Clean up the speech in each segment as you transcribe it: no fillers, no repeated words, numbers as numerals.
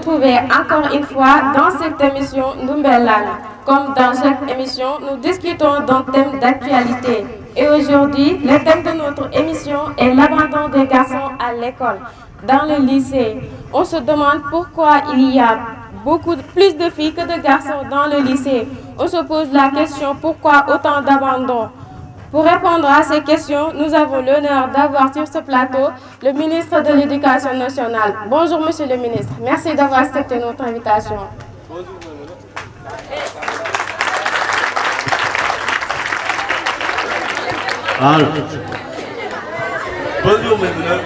Retrouvez encore une fois dans cette émission Ndoumbelane. Comme dans chaque émission, nous discutons d'un thème d'actualité. Et aujourd'hui, le thème de notre émission est l'abandon des garçons à l'école. Dans le lycée, on se demande pourquoi il y a plus de filles que de garçons dans le lycée. On se pose la question pourquoi autant d'abandon. Pour répondre à ces questions, nous avons l'honneur d'avoir sur ce plateau le ministre de l'Éducation nationale. Bonjour Monsieur le ministre, merci d'avoir accepté notre invitation. Bonjour. Bonjour mesdames,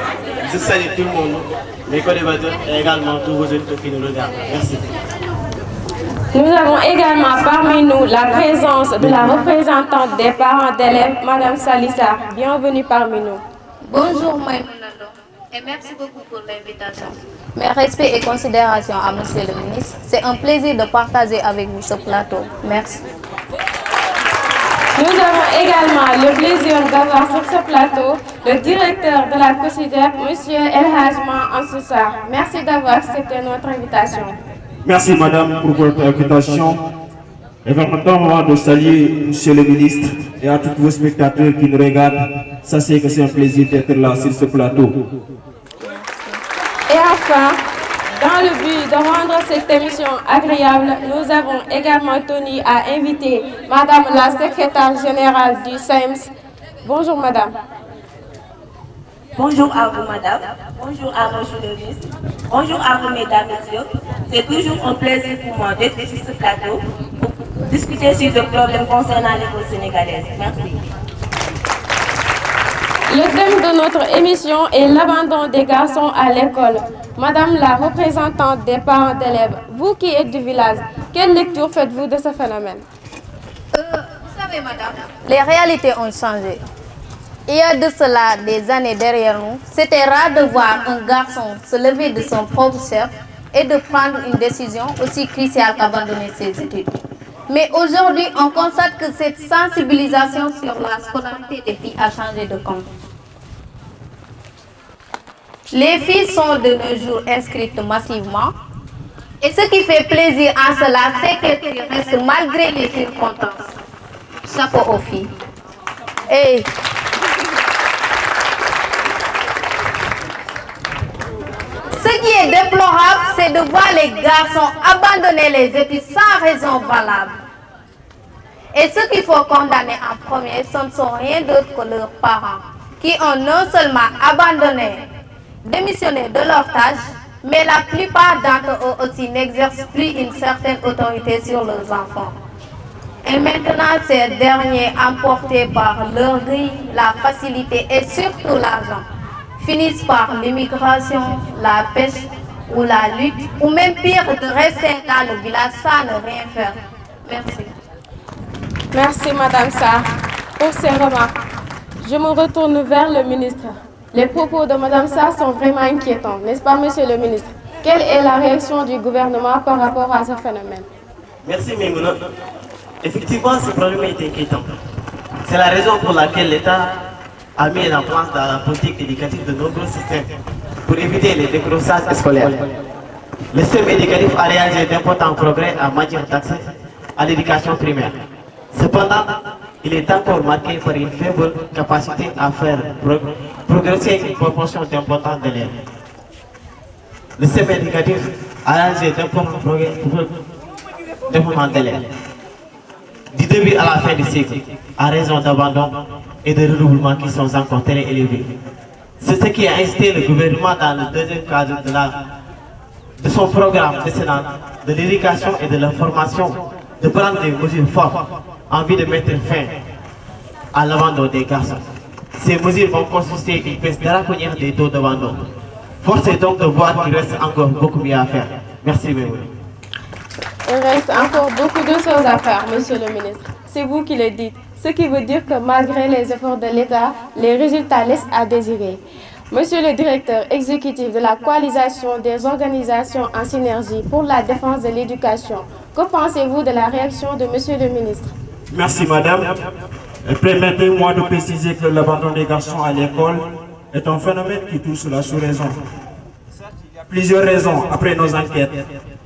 je salue tout le monde, mes co-débatteurs et également tous vos auditeurs qui nous regardent. Merci. Nous avons également parmi nous la présence de la représentante des parents d'élèves, Madame Salissa. Bienvenue parmi nous. Bonjour Maïmounando et merci beaucoup pour l'invitation. Mes respects et considérations à Monsieur le ministre. C'est un plaisir de partager avec vous ce plateau. Merci. Nous avons également le plaisir d'avoir sur ce plateau le directeur de la COSIDEP, Monsieur El Hajma Ansoussar. Merci d'avoir accepté notre invitation. Merci Madame pour votre invitation. Et vraiment de saluer Monsieur le ministre et à tous vos spectateurs qui nous regardent. Sachez que c'est un plaisir d'être là sur ce plateau. Et enfin, dans le but de rendre cette émission agréable, nous avons également tenu à inviter Madame la secrétaire générale du SAEMS. Bonjour Madame. Bonjour à vous Madame, bonjour à Monsieur le ministre, bonjour à vous Mesdames et Messieurs. C'est toujours un plaisir pour moi d'être sur ce plateau pour discuter sur le problème concernant l'école sénégalaise. Merci. Le thème de notre émission est l'abandon des garçons à l'école. Madame la représentante des parents d'élèves, vous qui êtes du village, quelle lecture faites-vous de ce phénomène? Vous savez Madame, les réalités ont changé. Il y a de cela des années derrière nous, c'était rare de voir un garçon se lever de son propre chef et de prendre une décision aussi cruciale qu'abandonner ses études. Mais aujourd'hui, on constate que cette sensibilisation sur la scolarité des filles a changé de camp. Les filles sont de nos jours inscrites massivement. Et ce qui fait plaisir en cela, c'est qu'elles restent malgré les circonstances. Chapeau aux filles. Et ce qui est déplorable, c'est de voir les garçons abandonner les études sans raison valable. Et ce qu'il faut condamner en premier, ce ne sont rien d'autre que leurs parents, qui ont non seulement abandonné, démissionné de leur tâche, mais la plupart d'entre eux aussi n'exercent plus une certaine autorité sur leurs enfants. Et maintenant, ces derniers, emportés par l'orgueil, la facilité et surtout l'argent, finissent par l'immigration, la pêche ou la lutte, ou même pire, de rester dans le village sans ne rien faire. Merci. Merci Madame Sarr pour ces remarques. Je me retourne vers le ministre. Les propos de Madame Sarr sont vraiment inquiétants, n'est-ce pas Monsieur le ministre? Quelle est la réaction du gouvernement par rapport à ce phénomène? Merci Maïmouna. Effectivement, ce problème est inquiétant. C'est la raison pour laquelle l'État a mis en place dans la politique éducative de nombreux systèmes pour éviter les décrochages scolaires. Le système éducatif a réalisé d'importants progrès en matière d'accès à l'éducation primaire. Cependant, il est encore marqué par une faible capacité à faire progresser une proportion importante d'élèves. Le système éducatif a réalisé d'importants progrès d'élèves. Du début à la fin du cycle, à raison d'abandon et de renouvellement qui sont encore très élevés. C'est ce qui a incité le gouvernement dans le deuxième cadre de son programme décennal de l'éducation et de la formation de prendre des mesures fortes en vue de mettre fin à l'abandon des garçons. Ces mesures vont consister une baisse draconnière des taux d'abandon. Force est donc de voir qu'il reste encore beaucoup mieux à faire. Merci, Mémoire. Il reste encore beaucoup de choses à faire, Monsieur le ministre. C'est vous qui le dites. Ce qui veut dire que malgré les efforts de l'État, les résultats laissent à désirer. Monsieur le directeur exécutif de la coalition des organisations en synergie pour la défense de l'éducation, que pensez-vous de la réaction de Monsieur le ministre? Merci Madame. Permettez-moi de préciser que l'abandon des garçons à l'école est un phénomène qui touche la sous-région. Certes, il y a plusieurs raisons après nos enquêtes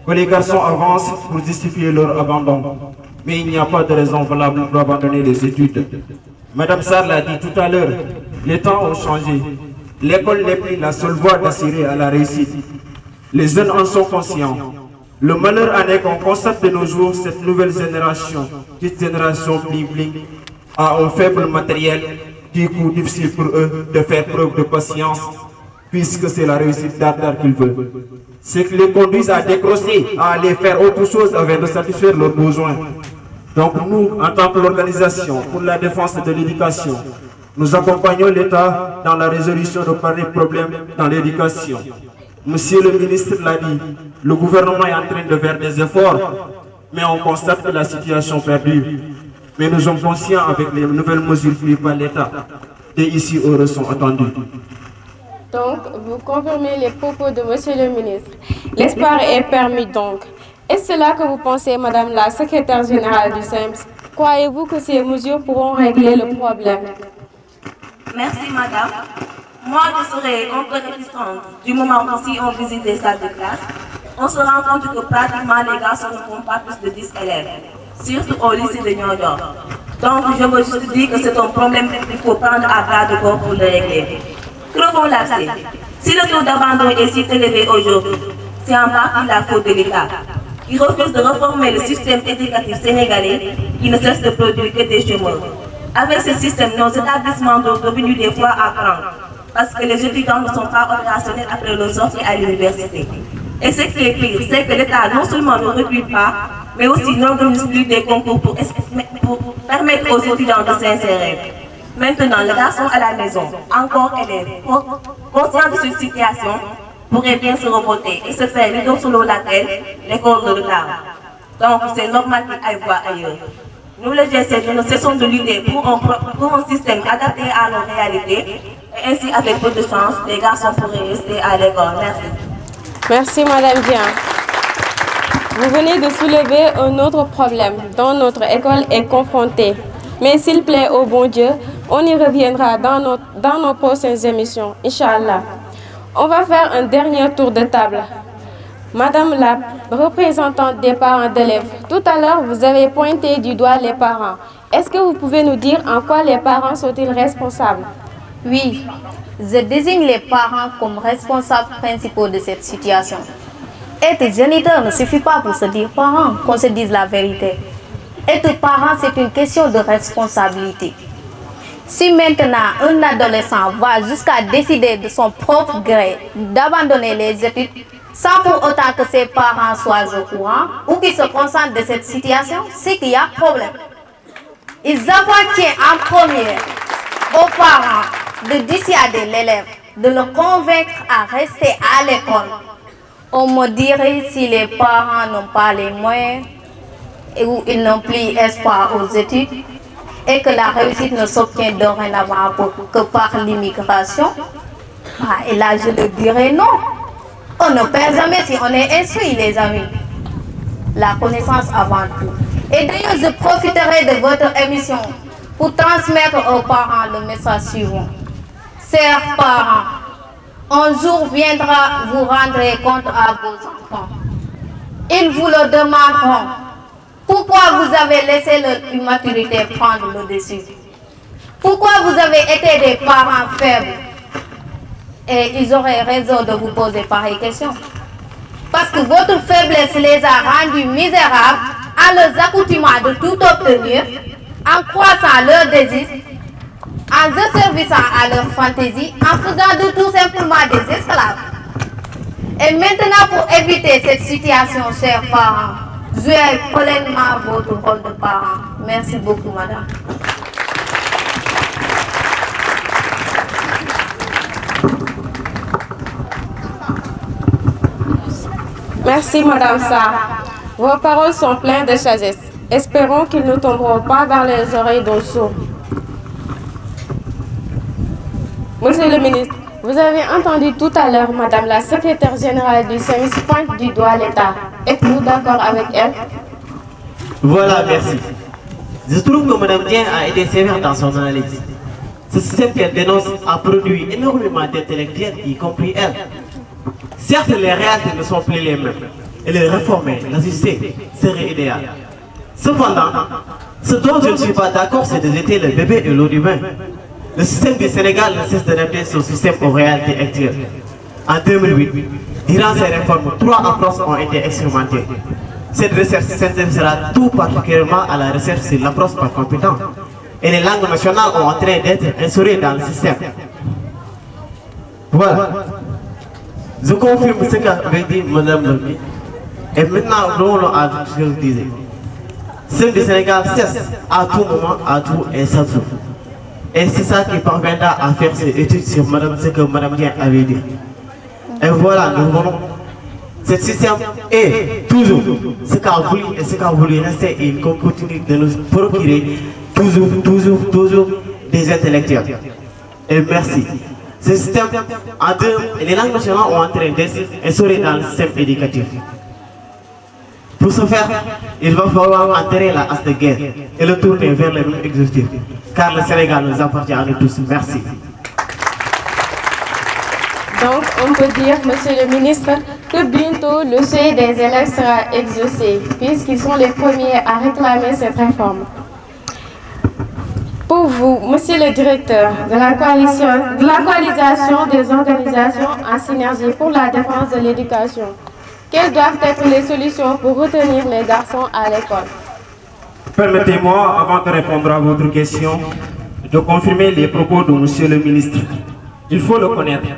que les garçons avancent pour justifier leur abandon. Mais il n'y a pas de raison valable pour abandonner les études. Madame Sarr l'a dit tout à l'heure, les temps ont changé. L'école n'est plus la seule voie d'assurer à la réussite. Les jeunes en sont conscients. Le malheur en est qu'on constate de nos jours cette nouvelle génération, cette génération bling-bling, a un faible matériel, du coup difficile pour eux de faire preuve de patience, puisque c'est la réussite d'art qu'ils veulent. Ce qui les conduit à décrocher, à aller faire autre chose afin de satisfaire leurs besoins. Donc nous, en tant que l'organisation pour la défense de l'éducation, nous accompagnons l'État dans la résolution de pareils problèmes dans l'éducation. Monsieur le ministre l'a dit, le gouvernement est en train de faire des efforts, mais on constate que la situation perdure. Mais nous sommes conscients avec les nouvelles mesures prises par l'État et ici heureux sont attendus. Donc, vous confirmez les propos de monsieur le ministre. L'espoir est permis donc. Est-ce cela que vous pensez, madame la secrétaire générale du SEMS? Croyez-vous que ces mesures pourront régler le problème? Merci, madame. Moi, je serais un peu réticente du moment où si on visite des salles de classe, on se rend compte que pratiquement les garçons ne font pas plus de 10 élèves, surtout au lycée de Nioro. Donc, je me suis dit que c'est un problème qu'il faut prendre à bras de corps pour le régler. Crevons l'abcès. Si le taux d'abandon est si élevé aujourd'hui, c'est en partie la faute de l'État, qui refuse de reformer le système éducatif sénégalais qui ne cesse de produire que des chômeurs. Avec ce système, nos établissements sont devenus des fois à prendre, parce que les étudiants ne sont pas opérationnels après leur sortie à l'université. Et ce qui est pire, c'est que l'État non seulement ne recrute pas, mais aussi n'organise plus des concours pour permettre aux étudiants de s'insérer. Maintenant, les garçons à la maison, encore élèves, conscients de cette situation, pourraient bien se revolter et se faire le dos selon laquelle l'école de retard. Donc, c'est normal qu'ils aillent voir ailleurs. Nous, les G7, nous ne cessons de lutter pour un système adapté à nos réalités et ainsi, avec peu de chance, les garçons pourraient rester à l'école. Merci. Merci, madame Dian. Vous venez de soulever un autre problème dont notre école est confrontée. Mais s'il plaît au bon Dieu, on y reviendra dans nos prochaines émissions, Inch'Allah. On va faire un dernier tour de table. Madame la représentante des parents d'élèves, tout à l'heure, vous avez pointé du doigt les parents. Est-ce que vous pouvez nous dire en quoi les parents sont-ils responsables? Oui, je désigne les parents comme responsables principaux de cette situation. Être géniteur ne suffit pas pour se dire parent, qu'on se dise la vérité. Être parent, c'est une question de responsabilité. Si maintenant un adolescent va jusqu'à décider de son propre gré d'abandonner les études, sans pour autant que ses parents soient au courant ou qu'ils se concentrent de cette situation, c'est qu'il y a problème. Il appartient en premier aux parents de dissuader l'élève, de le convaincre à rester à l'école. On me dirait si les parents n'ont pas les moyens et où ils n'ont plus espoir aux études et que la réussite ne s'obtient dorénavant que par l'immigration. Et là, je le dirais non. On ne perd jamais si on est instruit, les amis. La connaissance avant tout. Et d'ailleurs, je profiterai de votre émission pour transmettre aux parents le message suivant. Chers parents, un jour viendra, vous rendrez compte à vos enfants. Ils vous le demanderont. Pourquoi vous avez laissé leur immaturité prendre le dessus? Pourquoi vous avez été des parents faibles? Et ils auraient raison de vous poser pareille question. Parce que votre faiblesse les a rendus misérables à leurs accoutuments de tout obtenir, en croissant leur désir, en se servissant à leur fantaisie, en faisant de tout simplement des esclaves. Et maintenant, pour éviter cette situation, chers parents, jouez pleinement votre rôle de parent. Merci beaucoup, madame. Merci, madame Sarr. Vos paroles sont pleines de sagesse. Espérons qu'ils ne tomberont pas dans les oreilles d'un sourd. Monsieur le ministre, vous avez entendu tout à l'heure madame la secrétaire générale du SEMS pointe du doigt l'État. Êtes-vous d'accord avec elle? Voilà, merci. Je trouve que Mme Dieng a été sévère dans son analyse. Ce système qu'elle dénonce a produit énormément d'intellectuels, y compris elle. Certes, les réalités ne sont plus les mêmes, et les réformer, l'ajuster, serait idéal. Cependant, ce dont je ne suis pas d'accord, c'est de jeter le bébé et l'eau du bain. Le système du Sénégal ne cesse d'adapter son système aux réalités actuelles. En 2008, durant ces réformes, 3 approches ont été expérimentées. Cette recherche s'intéressera tout particulièrement à la recherche sur l'approche par compétence. Et les langues nationales ont en train d'être instaurées dans le système. Voilà. Je confirme ce qu'avait dit Mme Lomi. Et maintenant, nous à ce que je disais. Le système du Sénégal cesse à tout moment, à tout et ça tout. Et c'est ça qui parviendra à faire ces études sur ce que Mme Dien avait dit. Et voilà, nous voulons. Ce système est toujours ce qu'a voulu et ce qu'a voulu rester et il continue de nous procurer toujours des intellectuels. Et merci. Ce système, les langues nationales ont entré d'être instaurées dans le système éducatif. Pour ce faire, il va falloir enterrer la hache de guerre et le tourner vers le même exhaustif. Car le Sénégal nous appartient à nous tous. Merci. Donc, on peut dire, Monsieur le ministre, que bientôt le souhait des élèves sera exaucé, puisqu'ils sont les premiers à réclamer cette réforme. Pour vous, Monsieur le directeur de la coalisation des organisations en synergie pour la défense de l'éducation, quelles doivent être les solutions pour retenir les garçons à l'école? Permettez-moi, avant de répondre à votre question, de confirmer les propos de Monsieur le ministre. Il faut le connaître.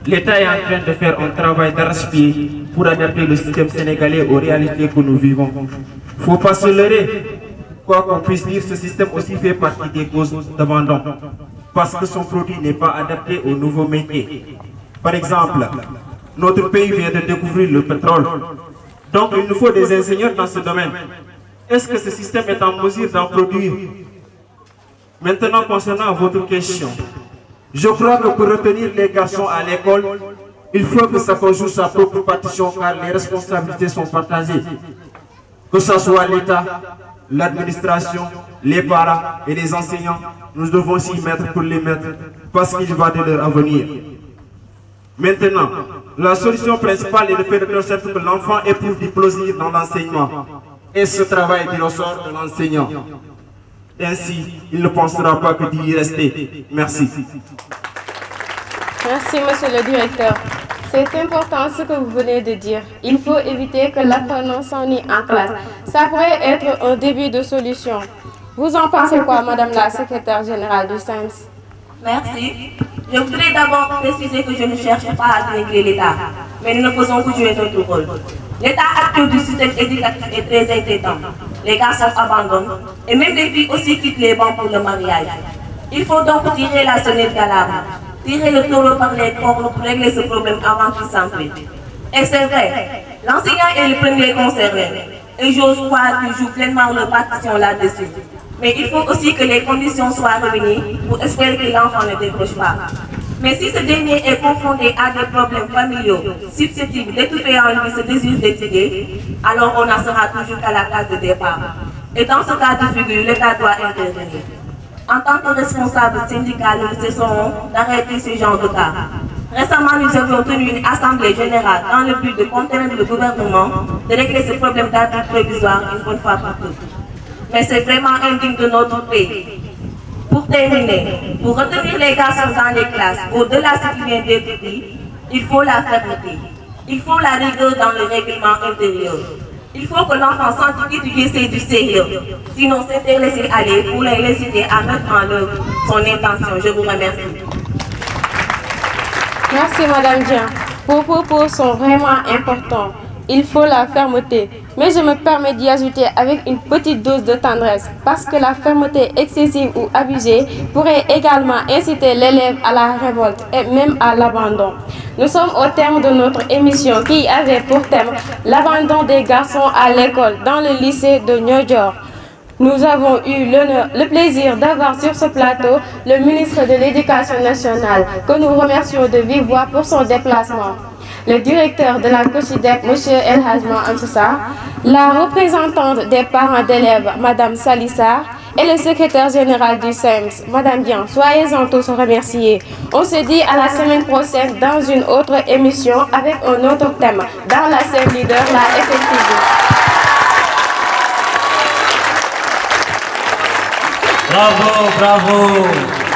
L'État est en train de faire un travail d'arrache-pied pour adapter le système sénégalais aux réalités que nous vivons. Il ne faut pas se leurrer. Quoi qu'on puisse dire, ce système aussi fait partie des causes d'abandon. Parce que son produit n'est pas adapté aux nouveaux métiers. Par exemple, notre pays vient de découvrir le pétrole. Donc il nous faut des ingénieurs dans ce domaine. Est-ce que ce système est en mesure d'en produire? Maintenant, concernant votre question, je crois que pour retenir les garçons à l'école, il faut que chacun joue sa propre partition car les responsabilités sont partagées. Que ce soit l'État, l'administration, les parents et les enseignants, nous devons s'y mettre pour les mettre parce qu'il va de leur avenir. Maintenant, la solution principale est de faire de sorte que l'enfant éprouve du plaisir dans l'enseignement. Et ce travail du ressort de l'enseignant. Ainsi, il ne pensera pas que d'y rester. Merci. Merci, Monsieur le directeur. C'est important ce que vous venez de dire. Il faut éviter que l'apprenant s'ennuie en classe. Ça pourrait être un début de solution. Vous en pensez quoi, Madame la secrétaire générale du SAEMS? Merci. Je voudrais d'abord préciser que je ne cherche pas à dénigrer l'État, mais nous ne faisons que jouer notre rôle. L'état actuel du système éducatif est très inquiétant. Les garçons abandonnent et même les filles aussi quittent les bancs pour le mariage. Il faut donc tirer la sonnette d'alarme, tirer le taureau par les cornes pour régler ce problème avant qu'il s'enfle. Et c'est vrai, l'enseignant est le premier concerné et j'ose croire qu'il joue pleinement leur partition là-dessus. Mais il faut aussi que les conditions soient réunies pour espérer que l'enfant ne décroche pas. Mais si ce dernier est confronté à des problèmes familiaux susceptibles d'étouffer en lui ce désir d'étudier, alors on en sera toujours qu'à la case de départ. Et dans ce cas de figure, l'État doit intervenir. En tant que responsable syndical, nous cesserons d'arrêter ce genre de cas. Récemment, nous avions tenu une assemblée générale dans le but de contraindre le gouvernement de régler ce problème d'abus provisoire une bonne fois pour toutes. Mais c'est vraiment indigne de notre pays. Pour terminer, pour retenir les garçons dans les classes, au-delà de ce qui vient d'être dit, il faut la fermeté. Il faut la rigueur dans le règlement intérieur. Il faut que l'enfant sente qu'étudier c'est du sérieux. Sinon, c'est laisser aller pour l'inciter à mettre en œuvre son intention. Je vous remercie. Merci, Madame Dien. Vos propos sont vraiment importants. Il faut la fermeté. Mais je me permets d'y ajouter avec une petite dose de tendresse, parce que la fermeté excessive ou abusée pourrait également inciter l'élève à la révolte et même à l'abandon. Nous sommes au terme de notre émission qui avait pour thème l'abandon des garçons à l'école dans le lycée de Niodior. Nous avons eu le plaisir d'avoir sur ce plateau le ministre de l'Éducation nationale, que nous remercions de vive voix pour son déplacement. Le directeur de la COCHIDEP, M. El Hajma Ansoussa, la représentante des parents d'élèves, Mme Salissa, et le secrétaire général du SEMS, Madame Dian. Soyez-en tous remerciés. On se dit à la semaine prochaine dans une autre émission avec un autre thème. Dans la scène leader, la FNTV. Bravo, bravo.